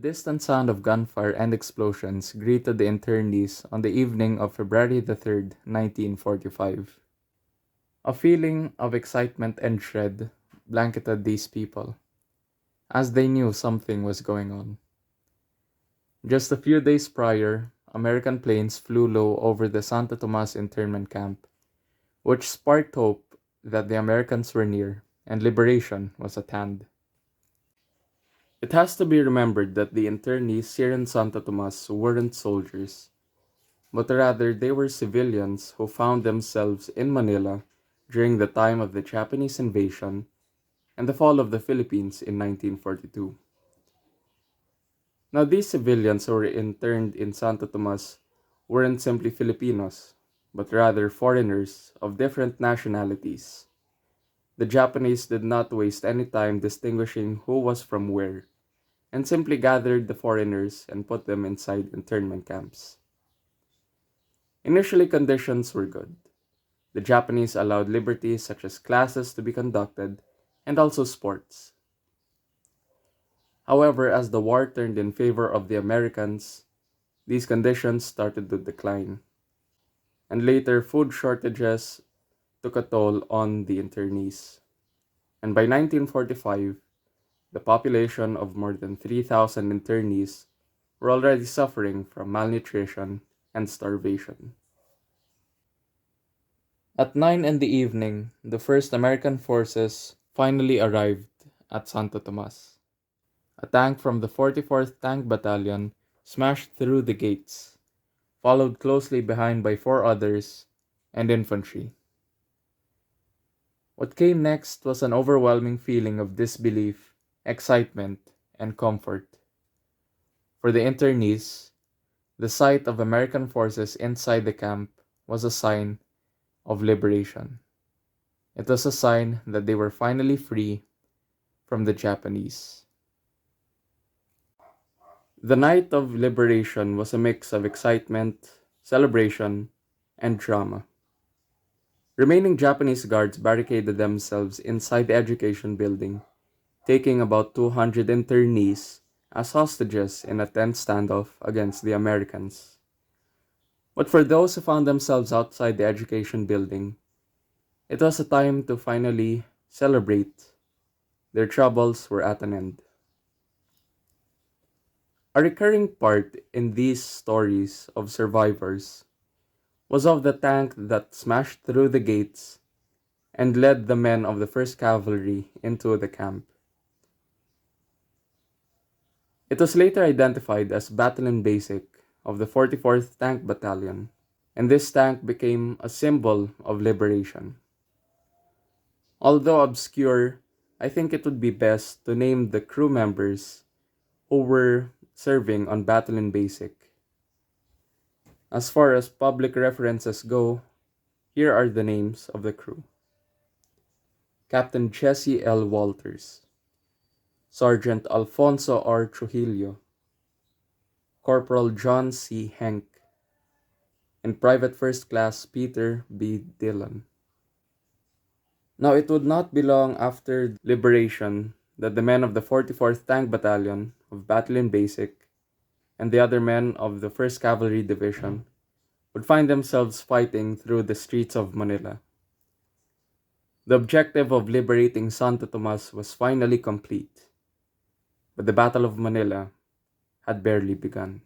distant sound of gunfire and explosions greeted the internees on the evening of February the 3rd, 1945. A feeling of excitement and dread blanketed these people, as they knew something was going on. Just a few days prior, American planes flew low over the Santo Tomas internment camp, which sparked hope that the Americans were near and liberation was at hand. It has to be remembered that the internees here in Santo Tomas weren't soldiers, but rather they were civilians who found themselves in Manila during the time of the Japanese invasion and the fall of the Philippines in 1942. Now, these civilians who were interned in Santo Tomas weren't simply Filipinos, but rather foreigners of different nationalities. The Japanese did not waste any time distinguishing who was from where, and simply gathered the foreigners and put them inside internment camps. Initially, conditions were good. The Japanese allowed liberties such as classes to be conducted and also sports. However, as the war turned in favor of the Americans, these conditions started to decline, and later food shortages took a toll on the internees. And by 1945, the population of more than 3,000 internees were already suffering from malnutrition and starvation. At 9 in the evening, the first American forces finally arrived at Santo Tomas. A tank from the 44th Tank Battalion smashed through the gates, followed closely behind by four others and infantry. What came next was an overwhelming feeling of disbelief, excitement, and comfort. For the internees, the sight of American forces inside the camp was a sign of liberation. It was a sign that they were finally free from the Japanese. The night of liberation was a mix of excitement, celebration, and drama. Remaining Japanese guards barricaded themselves inside the education building, taking about 200 internees as hostages in a tense standoff against the Americans. But for those who found themselves outside the education building, it was a time to finally celebrate. Their troubles were at an end. A recurring part in these stories of survivors was of the tank that smashed through the gates and led the men of the 1st Cavalry into the camp. It was later identified as Battalion Basic of the 44th Tank Battalion, and this tank became a symbol of liberation. Although obscure, I think it would be best to name the crew members who were serving on Battalion Basic. As far as public references go, here are the names of the crew: Captain Jesse L. Walters, Sergeant Alfonso R. Trujillo, Corporal John C. Henk, and Private First Class Peter B. Dillon. Now, it would not be long after liberation that the men of the 44th Tank Battalion of Battalion Basic and the other men of the 1st Cavalry Division would find themselves fighting through the streets of Manila. The objective of liberating Santo Tomas was finally complete, but the Battle of Manila had barely begun.